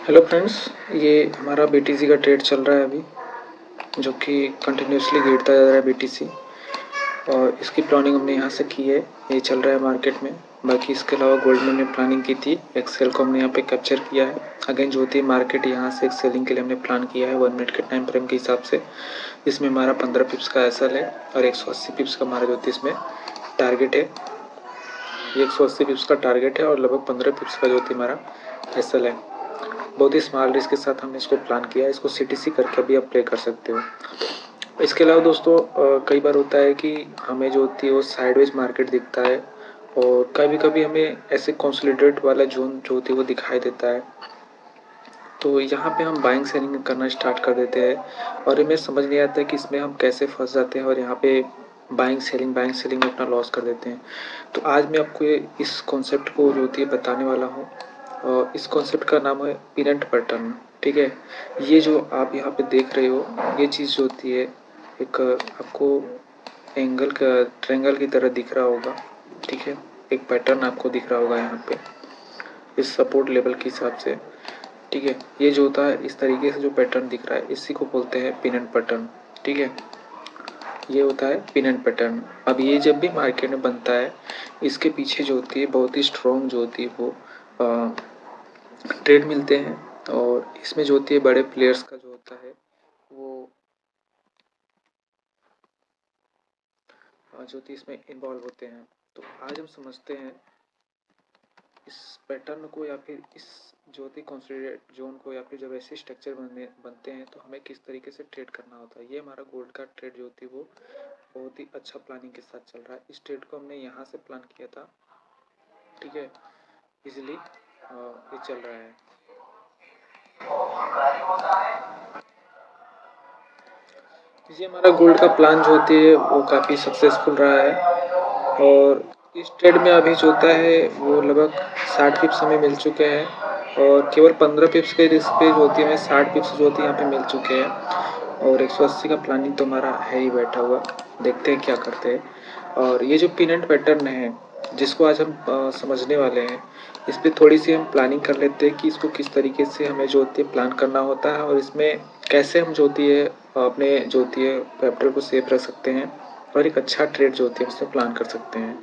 Hello friends, ये हमारा BTC का ट्रेड चल रहा है अभी, जो कि कंटिन्यूसली गिरता जा रहा है बीटीसी। और इसकी प्लानिंग हमने यहाँ से की है, ये चल रहा है मार्केट में। बाकी इसके अलावा गोल्ड में हमने प्लानिंग की थी, एक्सेल को हमने यहाँ पे कैप्चर किया है। अगेन जो होती है मार्केट, यहाँ से एक सेलिंग के लिए हमने प्लान किया है 1 मिनट के टाइम फ्रेम के हिसाब से। इसमें हमारा 15 पिप्स का एसएल है और 180 पिप्स का हमारा जो होती है इसमें टारगेट है। ये 180 पिप्स का टारगेट है और लगभग 15 पिप्स का जो होती है हमारा एसएल है। बहुत ही स्मॉल रिस्क के साथ हमने इसको प्लान किया है। इसको सीटीसी करके भी आप प्ले कर सकते हो। इसके अलावा दोस्तों कई बार होता है कि हमें जो होती है वो साइडवेज मार्केट दिखता है और कभी कभी हमें ऐसे कंसोलिडेट वाला जोन जो होती है वो दिखाई देता है। तो यहाँ पे हम बाइंग सेलिंग करना स्टार्ट कर देते हैं और हमें समझ नहीं आता है कि इसमें हम कैसे फंस जाते हैं और यहाँ पे बाइंग सेलिंग में अपना लॉस कर देते हैं। तो आज मैं आपको इस कॉन्सेप्ट को जो होती है बताने वाला हूँ और इस कॉन्सेप्ट का नाम है पिनट पैटर्न। ठीक है, ये जो आप यहाँ पे देख रहे हो, ये चीज़ जो होती है एक आपको एंगल का ट्रायंगल की तरह दिख रहा होगा। ठीक है, एक पैटर्न आपको दिख रहा होगा यहाँ पे इस सपोर्ट लेवल के हिसाब से। ठीक है, ये जो होता है इस तरीके से जो पैटर्न दिख रहा है, इसी को बोलते हैं पिन एंड पैटर्न। ठीक है, ये होता है पिन एंड पैटर्न। अब ये जब भी मार्केट में बनता है, इसके पीछे जो होती है बहुत ही स्ट्रॉन्ग जो होती है वो ट्रेड मिलते हैं और इसमें जो होती है बड़े प्लेयर्स का जो होता है वो जो होती है इसमें इन्वॉल्व होते हैं। तो आज हम समझते हैं इस पैटर्न को या फिर इस जो होती कंसोलिडेट जोन को, या फिर जब ऐसे स्ट्रक्चर बनते हैं तो हमें किस तरीके से ट्रेड करना होता है। ये हमारा गोल्ड का ट्रेड जो होती है वो बहुत ही अच्छा प्लानिंग के साथ चल रहा है। इस ट्रेड को हमने यहाँ से प्लान किया था। ठीक है, इजीली ये चल रहा है। ये हमारा गोल्ड का प्लान जो होती है वो काफ़ी सक्सेसफुल रहा है और इस ट्रेड में अभी जो होता है वो लगभग 60 पिप्स हमें मिल चुके हैं और केवल 15 पिप्स के रिस्क पे जो होती है हमें 60 पिप्स जो होती है यहाँ पे मिल चुके हैं और 180 का प्लानिंग तो हमारा है ही बैठा हुआ। देखते हैं क्या करते हैं। और ये जो पिन एंड पैटर्न है जिसको आज हम समझने वाले हैं, इस पर थोड़ी सी हम प्लानिंग कर लेते हैं कि इसको किस तरीके से हमें जो होती है प्लान करना होता है और इसमें कैसे हम जो होती है अपने जो होती है कैपिटल को सेफ रख सकते हैं और एक अच्छा ट्रेड जो होती है उसमें प्लान कर सकते हैं।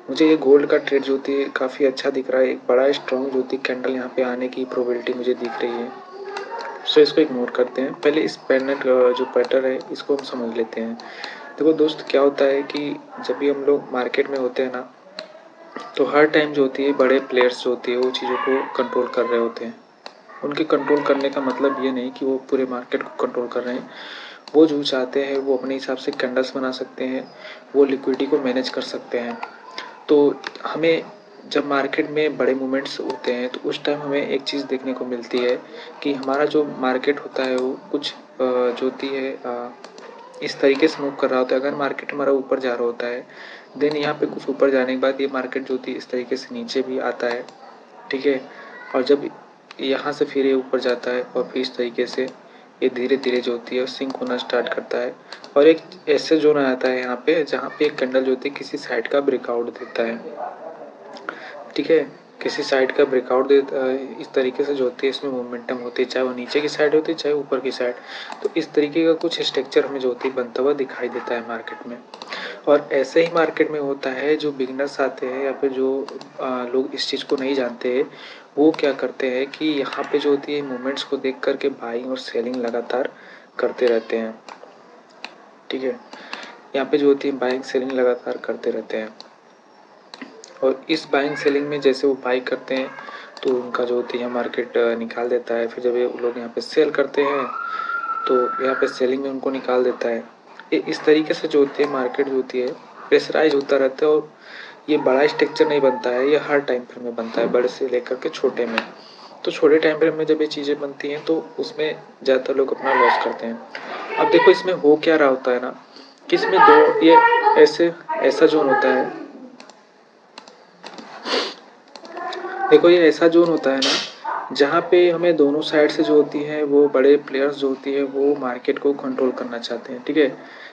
मुझे ये गोल्ड का ट्रेड जो होती है काफ़ी अच्छा दिख रहा है। एक बड़ा स्ट्रॉन्ग जो होती है कैंडल यहाँ पे आने की प्रोबेबिलिटी मुझे दिख रही है। सो इसको इग्नोर करते हैं। पहले इस पेंडेंट जो पैटर्न है इसको हम समझ लेते हैं। देखो दोस्त, क्या होता है कि जब भी हम लोग मार्केट में होते हैं ना, तो हर टाइम जो होती है बड़े प्लेयर्स जो होती है वो चीज़ों को कंट्रोल कर रहे होते हैं। उनके कंट्रोल करने का मतलब ये नहीं कि वो पूरे मार्केट को कंट्रोल कर रहे हैं। वो जो चाहते हैं वो अपने हिसाब से कैंडल्स बना सकते हैं, वो लिक्विडिटी को मैनेज कर सकते हैं। तो हमें जब मार्केट में बड़े मूवमेंट्स होते हैं तो उस टाइम हमें एक चीज़ देखने को मिलती है कि हमारा जो मार्केट होता है वो कुछ जो होती है इस तरीके से मूव कर रहा होता है। अगर मार्केट हमारा ऊपर जा रहा होता है, देन यहाँ पे कुछ ऊपर जाने के बाद ये मार्केट जो होती है इस तरीके से नीचे भी आता है। ठीक है, और जब यहाँ से फिर ये ऊपर जाता है और फिर इस तरीके से ये धीरे धीरे जो होती है सिंक होना स्टार्ट करता है और एक ऐसे जोन आ जाता है यहाँ पे जहाँ पे एक कैंडल जो होती है किसी साइड का ब्रेकआउट देता है। ठीक है, किसी साइड का ब्रेकआउट देता है। इस तरीके से जो होती है इसमें मोमेंटम होती है, चाहे वो नीचे की साइड होती है चाहे ऊपर की साइड। तो इस तरीके का कुछ स्ट्रक्चर हमें जो होती है बनता हुआ दिखाई देता है मार्केट में। और ऐसे ही मार्केट में होता है, जो बिगनर्स आते हैं या फिर जो लोग इस चीज़ को नहीं जानते हैं, वो क्या करते हैं कि यहाँ पे जो होती है मूवमेंट्स को देख करके बाइंग और सेलिंग लगातार करते रहते हैं। ठीक है, यहाँ पे जो होती है बाइंग सेलिंग लगातार करते रहते हैं और इस बाइंग सेलिंग में जैसे वो बाई करते हैं तो उनका जो होती है मार्केट निकाल देता है। फिर जब ये लोग यहाँ पे सेल करते हैं तो यहाँ पे सेलिंग में उनको निकाल देता है। ये इस तरीके से जो होती है मार्केट जो होती है प्रेशराइज होता रहता है और ये बड़ा स्ट्रक्चर नहीं बनता है, ये हर टाइम फ्रेम में बनता है, बड़े से लेकर के छोटे में। तो छोटे टाइम फ्रेम में जब ये चीज़ें बनती हैं तो उसमें ज़्यादातर लोग अपना लॉस करते हैं। अब देखो इसमें हो क्या रहा होता है ना कि इसमें दो ये ऐसे ऐसा जोन होता है। देखो ये ऐसा जोन होता है ना जहाँ पे हमें दोनों साइड से जो होती है वो बड़े प्लेयर्स जो होती है वो मार्केट को कंट्रोल करना चाहते हैं। ठीक है,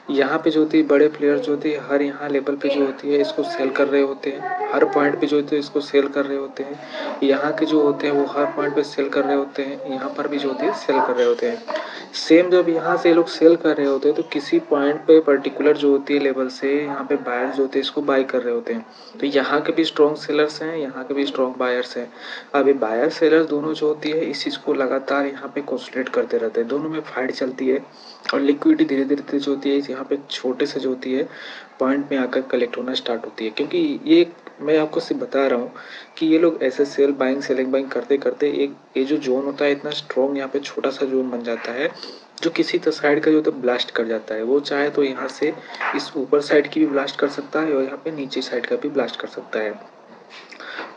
यहाँ पे जो होती है बड़े प्लेयर जो होती है हर यहाँ लेवल पे जो होती है इसको सेल कर रहे होते हैं, हर पॉइंट पे जो होते हैं इसको सेल कर रहे होते हैं। यहाँ के जो होते हैं वो हर पॉइंट पे सेल कर रहे होते हैं, यहाँ पर भी जो होती है सेल कर रहे होते हैं। सेम जब यहाँ से लोग सेल कर रहे होते हैं तो किसी पॉइंट पे पर्टिकुलर जो होती है लेवल से यहाँ पे बायर्स जो होते हैं इसको बाय कर रहे होते हैं। तो यहाँ के भी स्ट्रॉन्ग सेलर्स हैं, यहाँ के भी स्ट्रॉन्ग बायर्स हैं। अब ये बायर सेलर दोनों जो होती है इस चीज़ को लगातार यहाँ पे कंसंट्रेट करते रहते हैं, दोनों में फाइट चलती है और लिक्विडिटी धीरे धीरे जो होती है यहाँ पे छोटे से जो होती है पॉइंट में आकर कलेक्ट होना स्टार्ट होती है। क्योंकि ये मैं आपको सिर्फ बता रहा हूँ कि ये लोग ऐसे सेल बाइंग सेलिंग बाइंग करते करते एक ये जो जोन होता है इतना स्ट्रॉन्ग यहाँ पे छोटा सा जोन बन जाता है जो किसी तो साइड का जो तो ब्लास्ट कर जाता है। वो चाहे तो यहाँ से इस ऊपर साइड की भी ब्लास्ट कर सकता है और यहाँ पे नीचे साइड का भी ब्लास्ट कर सकता है।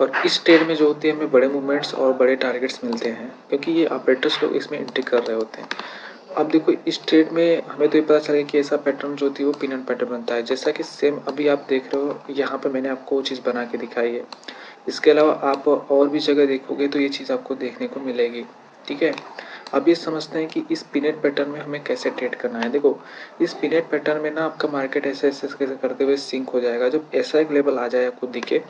और इस ट्रेड में जो होती है हमें बड़े मूवमेंट्स और बड़े टारगेट्स मिलते हैं क्योंकि ये ऑपरेटर्स लोग इसमें एंट्री कर रहे होते हैं। अब देखो इस ट्रेड में हमें तो ये पता चला कि ऐसा पैटर्न जो होती है वो पिन एंड पैटर्न बनता है, जैसा कि सेम अभी आप देख रहे हो यहाँ पे मैंने आपको वो चीज़ बना के दिखाई है। इसके अलावा आप और भी जगह देखोगे तो ये चीज़ आपको देखने को मिलेगी। ठीक है, अब ये समझते हैं कि इस पिनेट पैटर्न में हमें कैसे ट्रेड करना है। देखो इस पिनेट पैटर्न में ना आपका मार्केट ऐसे ऐसे कैसे करते हुए सिंक हो जाएगा। जब ऐसा एक लेवल आ जाए आपको दिखे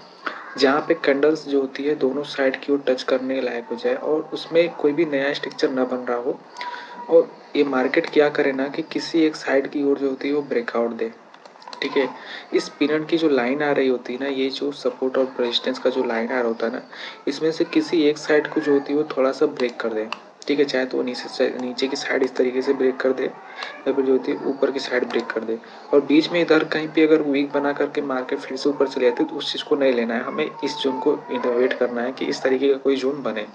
जहाँ पे कैंडल्स जो होती है दोनों साइड की ओर टच करने के लायक हो जाए और उसमें कोई भी नया स्ट्रक्चर ना बन रहा हो और ये मार्केट क्या करे ना कि किसी एक साइड की ओर जो होती है वो ब्रेकआउट दे। ठीक है, इस पिनट की जो लाइन आ रही होती है ना, ये जो सपोर्ट और रेजिस्टेंस का जो लाइन आ रहा होता है ना, इसमें से किसी एक साइड को जो होती है वो थोड़ा सा ब्रेक कर दे। ठीक है, चाहे तो वो नीचे की साइड इस तरीके से ब्रेक कर दे या फिर जो होती है ऊपर की साइड ब्रेक कर दे और बीच में इधर कहीं पे अगर वीक बना करके मार्केट फिर से ऊपर चले जाती है तो उस चीज़ को नहीं लेना है। हमें इस जोन को इनोवेट करना है कि इस तरीके का कोई जोन बने।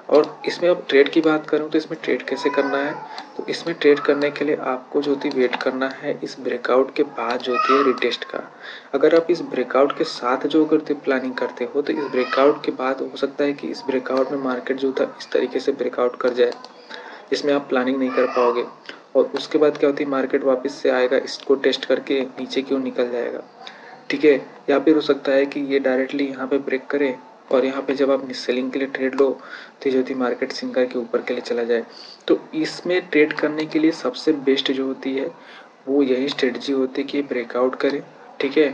और इसमें अब ट्रेड की बात करूँ तो इसमें ट्रेड कैसे करना है, तो इसमें ट्रेड करने के लिए आपको जो होती है वेट करना है इस ब्रेकआउट के बाद जो होती है रिटेस्ट का। अगर आप इस ब्रेकआउट के साथ जो करते प्लानिंग करते हो तो इस ब्रेकआउट के बाद हो सकता है कि इस ब्रेकआउट में मार्केट जो था इस तरीके से ब्रेकआउट कर जाए जिसमें आप प्लानिंग नहीं कर पाओगे और उसके बाद क्या होती है मार्केट वापस से आएगा, इसको टेस्ट करके नीचे की ओर निकल जाएगा। ठीक है, या फिर हो सकता है कि ये डायरेक्टली यहाँ पे ब्रेक करे और यहाँ पे जब आप सेलिंग के लिए ट्रेड लो तो जो होती मार्केट सिंक करके ऊपर के लिए चला जाए। तो इसमें ट्रेड करने के लिए सबसे बेस्ट जो होती है वो यही स्ट्रेटजी होती है कि ब्रेकआउट करे। ठीक है,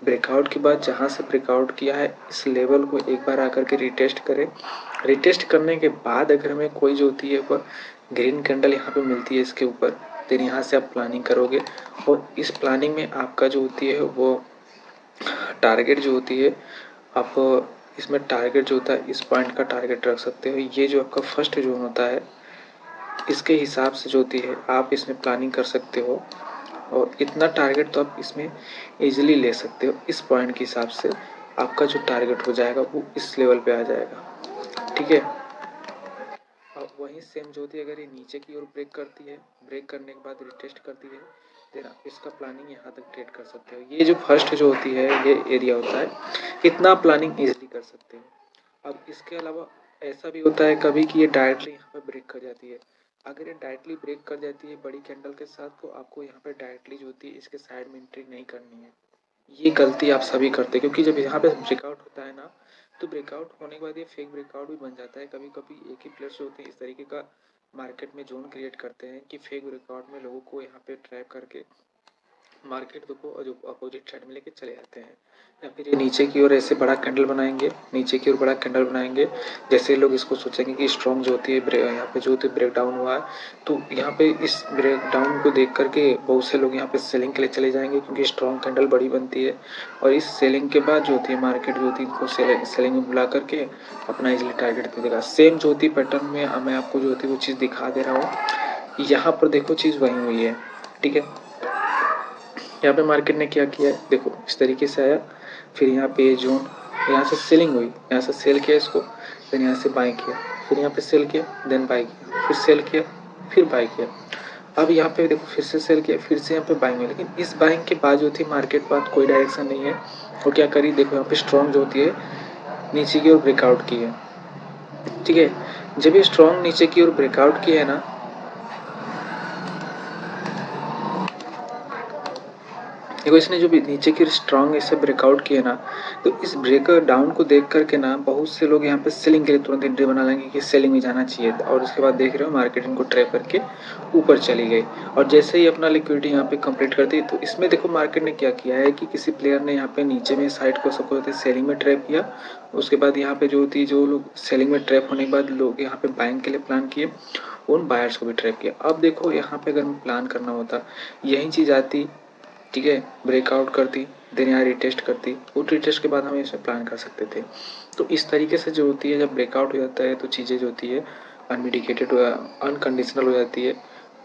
ब्रेकआउट के बाद जहाँ से ब्रेकआउट किया है इस लेवल को एक बार आकर के रिटेस्ट करें। रिटेस्ट करने के बाद अगर हमें कोई जो होती है वह ग्रीन कैंडल यहाँ पे मिलती है इसके ऊपर, फिर यहाँ से आप प्लानिंग करोगे और इस प्लानिंग में आपका जो होती है वो टारगेट जो होती है आप इसमें टारगेट जो होता है इस पॉइंट का टारगेट रख सकते हो। ये जो आपका फर्स्ट जोन होता है इसके हिसाब से जो होती है आप इसमें प्लानिंग कर सकते हो और इतना टारगेट तो आप इसमें इजीली ले सकते हो। इस पॉइंट के हिसाब से आपका जो टारगेट हो जाएगा वो इस लेवल पे आ जाएगा। ठीक है, अब वही सेम जो होती है अगर ये नीचे की ओर ब्रेक करती है, ब्रेक करने के बाद रिटेस्ट करती है देन आप इसका प्लानिंग यहाँ तक ट्रेड कर सकते हो। ये जो फर्स्ट जो होती है ये एरिया होता है, इतना प्लानिंग इजीली कर सकते हो। अब इसके अलावा ऐसा भी होता है कभी कि ये डायरेक्टली यहाँ पे ब्रेक कर जाती है। अगर ये डायरेक्टली ब्रेक कर जाती है बड़ी कैंडल के साथ तो आपको यहाँ पे डायरेक्टली जो होती है इसके साइड में एंट्री नहीं करनी है। ये गलती आप सभी करते हैं क्योंकि जब यहाँ पे ब्रेकआउट होता है ना तो ब्रेकआउट होने के बाद ये फेक ब्रेकआउट भी बन जाता है। कभी कभी एक ही प्लेयर्स होते हैं इस तरीके का मार्केट में जोन क्रिएट करते हैं कि फेक ब्रेकआउट में लोगों को यहाँ पे ट्रैप करके मार्केट को जो अपोजिट साइड में लेके चले जाते हैं। या फिर ये नीचे की ओर ऐसे बड़ा कैंडल बनाएंगे, नीचे की ओर बड़ा कैंडल बनाएंगे, जैसे लोग इसको सोचेंगे कि स्ट्रॉन्ग जो होती है यहाँ पे जो होती है ब्रेक डाउन हुआ है तो यहाँ पे इस ब्रेक डाउन को देख करके बहुत से लोग यहाँ पे सेलिंग के लिए चले जाएंगे क्योंकि स्ट्रॉन्ग कैंडल बड़ी बनती है और इस सेलिंग के बाद जो होती है मार्केट जो होती है इनको सेलिंग में बुला करके अपना इजिली टारगेट दे देगा। सेम जो होती है पैटर्न में मैं आपको जो होती है वो चीज़ दिखा दे रहा हूँ। यहाँ पर देखो चीज़ वही हुई है। ठीक है, यहाँ पे मार्केट ने क्या किया है देखो इस तरीके से आया, फिर यहाँ पे जोन यहाँ से सेलिंग हुई, यहाँ से सेल किया इसको, फिर यहाँ से बाई किया, फिर यहाँ पे सेल किया, देन बाई किया, फिर सेल किया, फिर बाई किया। अब यहाँ पे देखो फिर से सेल किया, फिर से यहाँ पे बाइंग हुई, लेकिन इस बाइंग के बाद जो थी मार्केट बाद कोई डायरेक्शन नहीं है। वो क्या करी देखो यहाँ पे स्ट्रॉन्ग जो होती है नीचे की ओर ब्रेकआउट की है। ठीक है, जब ये स्ट्रॉन्ग नीचे की ओर ब्रेकआउट की है ना देखो इसने जो भी नीचे की स्ट्रॉन्ग ऐसे ब्रेकआउट किया ना, तो इस ब्रेक डाउन को देख करके ना बहुत से लोग यहाँ पे सेलिंग के लिए तुरंत एंट्री बना लेंगे कि सेलिंग में जाना चाहिए, और उसके बाद देख रहे हो मार्केट इनको ट्रैप करके ऊपर चली गई, और जैसे ही अपना लिक्विडिटी यहाँ पे कंप्लीट कर दी। तो इसमें देखो मार्केट ने क्या किया है कि किसी प्लेयर ने यहाँ पे नीचे में साइड को सबको होते सेलिंग में ट्रैप किया, उसके बाद यहाँ पे जो होती जो लोग सेलिंग में ट्रैप होने के बाद लोग यहाँ पे बाइंग के लिए प्लान किए, उन बायर्स को भी ट्रैप किया। अब देखो यहाँ पे अगर प्लान करना होता, यही चीज़ आती, ठीक है, ब्रेकआउट करती, देन यहाँ रिटेस्ट करती, वो रिटेस्ट के बाद हम इसमें प्लान कर सकते थे। तो इस तरीके से जो होती है जब ब्रेकआउट हो जाता है तो चीज़ें जो होती है अनमिटिगेटेड अनकंडीशनल हो जाती है,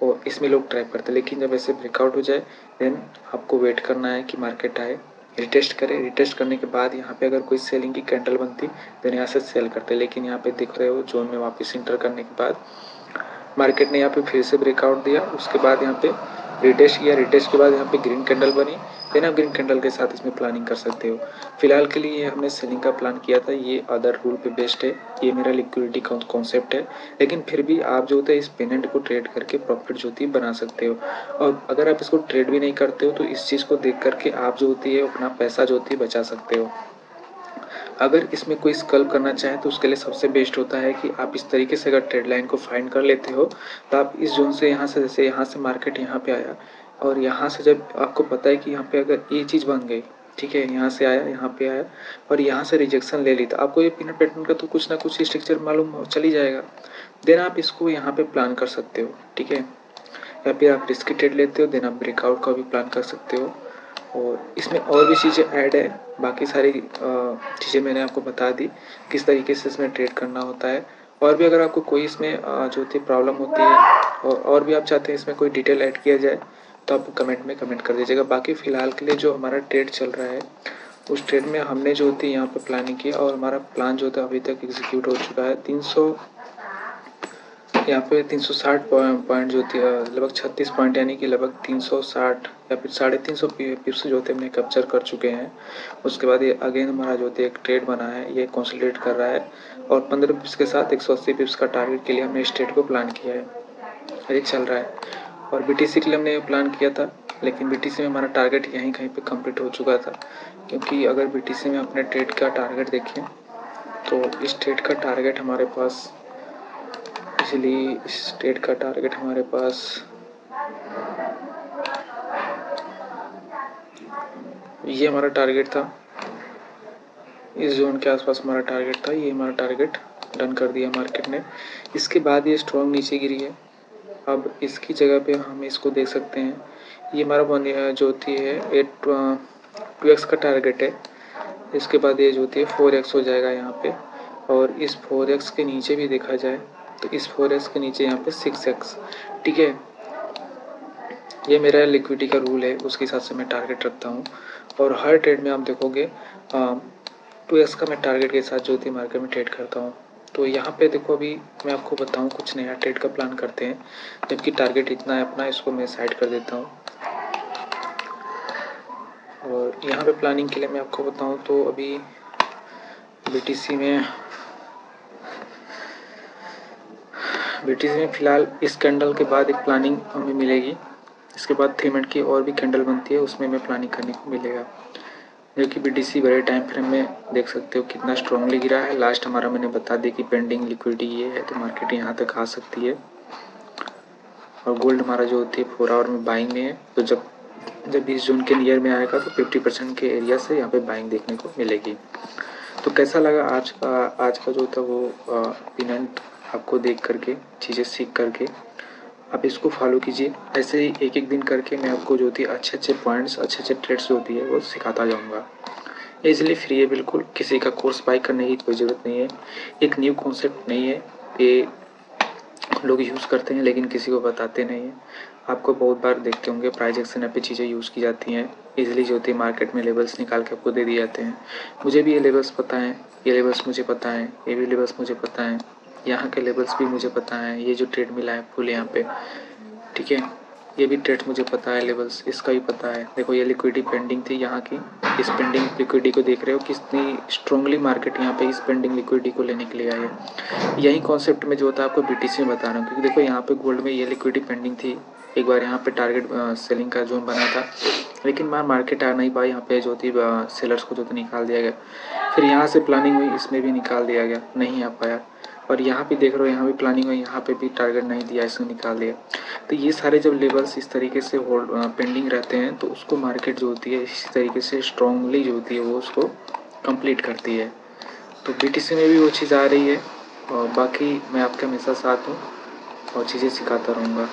और इसमें लोग ट्रैप करते हैं। लेकिन जब ऐसे ब्रेकआउट हो जाए देन आपको वेट करना है कि मार्केट आए, रिटेस्ट करे, रिटेस्ट करने के बाद यहाँ पे अगर कोई सेलिंग की कैंडल बनती देन यहाँ से सेल करते। लेकिन यहाँ पे दिख रहे हो जोन में वापस इंटर करने के बाद मार्केट ने यहाँ पे फिर से ब्रेकआउट दिया, उसके बाद यहाँ पे रिटेस्ट किया, रिटेस्ट के बाद यहाँ पे ग्रीन कैंडल बनी, देन आप ग्रीन कैंडल के साथ इसमें प्लानिंग कर सकते हो। फिलहाल के लिए हमने सेलिंग का प्लान किया था, ये अदर रूल पे बेस्ड है, ये मेरा लिक्विडिटी कॉन्सेप्ट है। लेकिन फिर भी आप जो होता है इस पेनेंट को ट्रेड करके प्रॉफिट जो होती है बना सकते हो। और अगर आप इसको ट्रेड भी नहीं करते हो तो इस चीज़ को देख करके आप जो होती है अपना पैसा जो होती है बचा सकते हो। अगर इसमें कोई स्कल्प करना चाहे तो उसके लिए सबसे बेस्ट होता है कि आप इस तरीके से अगर ट्रेड लाइन को फाइंड कर लेते हो तो आप इस जोन से यहाँ से, जैसे यहाँ से मार्केट यहाँ पे आया और यहाँ से जब आपको पता है कि यहाँ पे अगर ये चीज़ बन गई, ठीक है, यहाँ से आया, यहाँ पे आया और यहाँ से रिजेक्शन ले ली, तो आपको ये पिनट पैटर्न का तो कुछ ना कुछ स्ट्रक्चर मालूम चल ही जाएगा। देन आप इसको यहाँ पे प्लान कर सकते हो, ठीक है, या फिर आप रिस्की ट्रेड लेते हो, देन आप ब्रेकआउट का भी प्लान कर सकते हो। और इसमें और भी चीज़ें ऐड है, बाकी सारी चीज़ें मैंने आपको बता दी किस तरीके से इसमें ट्रेड करना होता है। और भी अगर आपको कोई इसमें जो होती प्रॉब्लम होती है और भी आप चाहते हैं इसमें कोई डिटेल ऐड किया जाए तो आप कमेंट में कमेंट कर दीजिएगा। बाकी फ़िलहाल के लिए जो हमारा ट्रेड चल रहा है उस ट्रेड में हमने जो होती है यहाँ पे प्लानिंग की और हमारा प्लान जो होता है अभी तक एग्जीक्यूट हो चुका है। 300 यहाँ पे 360 पॉइंट जो थी लगभग 36 पॉइंट यानी कि लगभग 360 या फिर 350 पिप्स जो थे हमने कैप्चर कर चुके हैं। उसके बाद ये अगेन हमारा जो थे एक ट्रेड बना है, ये कंसोलिडेट कर रहा है और 15 पिप्स के साथ 180 पिप्स का टारगेट के लिए हमने इस ट्रेड को प्लान किया है, ये चल रहा है। और BTC के लिए हमने प्लान किया था लेकिन BTC में हमारा टारगेट यहीं कहीं पे कंप्लीट हो चुका था, क्योंकि अगर BTC में अपने ट्रेड का टारगेट देखें तो इस ट्रेड का टारगेट हमारे पास, इसलिए इस ट्रेड का टारगेट हमारे पास ये हमारा टारगेट था, इस जोन के आसपास हमारा टारगेट था, ये हमारा टारगेट डन कर दिया मार्केट ने। इसके बाद ये स्ट्रॉन्ग नीचे गिरी है, अब इसकी जगह पे हम इसको देख सकते हैं, ये हमारा जो होती है ये 2x का टारगेट है। इसके बाद ये जो होती है 4x हो जाएगा यहाँ पे, और इस 4x के नीचे भी देखा जाए तो इस 4x के नीचे यहाँ पे 6x, ठीक है। ये मेरा लिक्विडिटी का रूल है, उसके हिसाब से मैं टारगेट रखता हूँ और हर ट्रेड में आप देखोगे 2x का मैं टारगेट के साथ जो होती है मार्केट में ट्रेड करता हूँ। तो यहाँ पे देखो अभी मैं आपको बताऊँ कुछ नया ट्रेड का प्लान करते हैं, जबकि टारगेट इतना है अपना, इसको मैं साइड कर देता हूँ। और यहाँ पे प्लानिंग के लिए मैं आपको बताऊँ तो अभी BTC में फ़िलहाल इस कैंडल के बाद एक प्लानिंग हमें मिलेगी, इसके बाद 3 मिनट की और भी कैंडल बनती है, उसमें मैं प्लानिंग करने को मिलेगा। जो कि BTC बड़े टाइम फ्रेम में देख सकते हो कितना स्ट्रांगली गिरा है। लास्ट हमारा मैंने बता दिया कि पेंडिंग लिक्विडिटी ये है, तो मार्केट यहाँ तक आ सकती है। और गोल्ड हमारा जो होती है 4 आवर में बाइंग में है, तो जब इस जोन के नियर में आएगा तो 50% के एरिया से यहाँ पे बाइंग देखने को मिलेगी। तो कैसा लगा आज का जो था वो पिनेंट आपको देख करके, चीज़ें सीख करके आप इसको फॉलो कीजिए। ऐसे ही एक एक दिन करके मैं आपको जो होती है अच्छे पॉइंट्स, अच्छे ट्रेड्स जो होती है वो सिखाता जाऊँगा। इसलिए फ्री है, बिल्कुल किसी का कोर्स बाई करने की कोई ज़रूरत नहीं है, एक न्यू कॉन्सेप्ट नहीं है, ये लोग यूज़ करते हैं लेकिन किसी को बताते नहीं हैं। आपको बहुत बार देखते होंगे प्राइस एक्शन पे चीज़ें यूज़ की जाती हैं, इजीली जो होती है मार्केट में लेवल्स निकाल के आपको दे दिए जाते हैं। मुझे भी ये लेवल्स पता हैं, ये लेवल्स मुझे पता है, ये भी लेवल्स मुझे पता है, यहाँ के लेवल्स भी मुझे पता है। ये जो ट्रेड मिला है फुल यहाँ पे, ठीक है, ये भी ट्रेड मुझे पता है, लेवल्स इसका भी पता है। देखो ये लिक्विडिटी पेंडिंग थी यहाँ की, इस पेंडिंग लिक्विडिटी को देख रहे हो कितनी स्ट्रांगली मार्केट यहाँ पे इस पेंडिंग लिक्विडिटी को लेने के लिए आई है। यही कॉन्सेप्ट में जो होता है आपको BTC में बता रहा हूँ, क्योंकि देखो यहाँ पे गोल्ड में ये लिक्विडिटी पेंडिंग थी, एक बार यहाँ पे टारगेट सेलिंग का जोन बना था, लेकिन मार्केट आ नहीं पाई। यहाँ पे जो थी सेलर्स को जो थी निकाल दिया गया। फिर यहाँ से प्लानिंग हुई, इसमें भी निकाल दिया गया, नहीं आ पाया। और यहाँ पे देख रहे हो, यहाँ भी प्लानिंग हुई, यहाँ पे भी टारगेट नहीं दिया, इसमें निकाल दिया। तो ये सारे जब लेवल्स इस तरीके से होल्ड पेंडिंग रहते हैं तो उसको मार्केट जो होती है इसी तरीके से स्ट्रांगली जो होती है वो उसको कंप्लीट करती है। तो BTC में भी वो चीज़ आ रही है, और बाकी मैं आपके हमेशा साथ हूँ और चीज़ें सिखाता रहूँगा।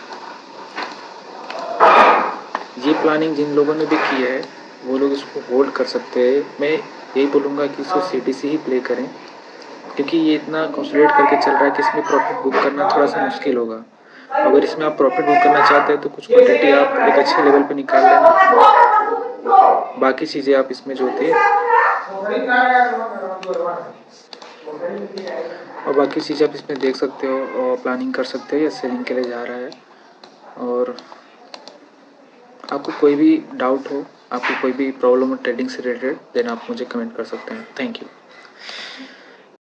ये प्लानिंग जिन लोगों ने भी की है वो लोग इसको होल्ड कर सकते हैं। मैं यही बोलूँगा कि इसको CTC ही प्ले करें, क्योंकि ये इतना कंसोलिडेट करके चल रहा है कि इसमें प्रॉफिट बुक करना थोड़ा सा मुश्किल होगा। अगर इसमें आप प्रॉफिट बुक करना चाहते हैं तो कुछ क्वांटिटी आप एक अच्छे लेवल पे निकाल लेना, बाकी चीज़ें आप इसमें जो होती है और बाकी चीज़ें आप इसमें देख सकते हो और प्लानिंग कर सकते हो। या सेलिंग के लिए जा रहा है। और आपको कोई भी डाउट हो, आपको कोई भी प्रॉब्लम हो ट्रेडिंग से रिलेटेड, देन आप मुझे कमेंट कर सकते हैं। Thank you.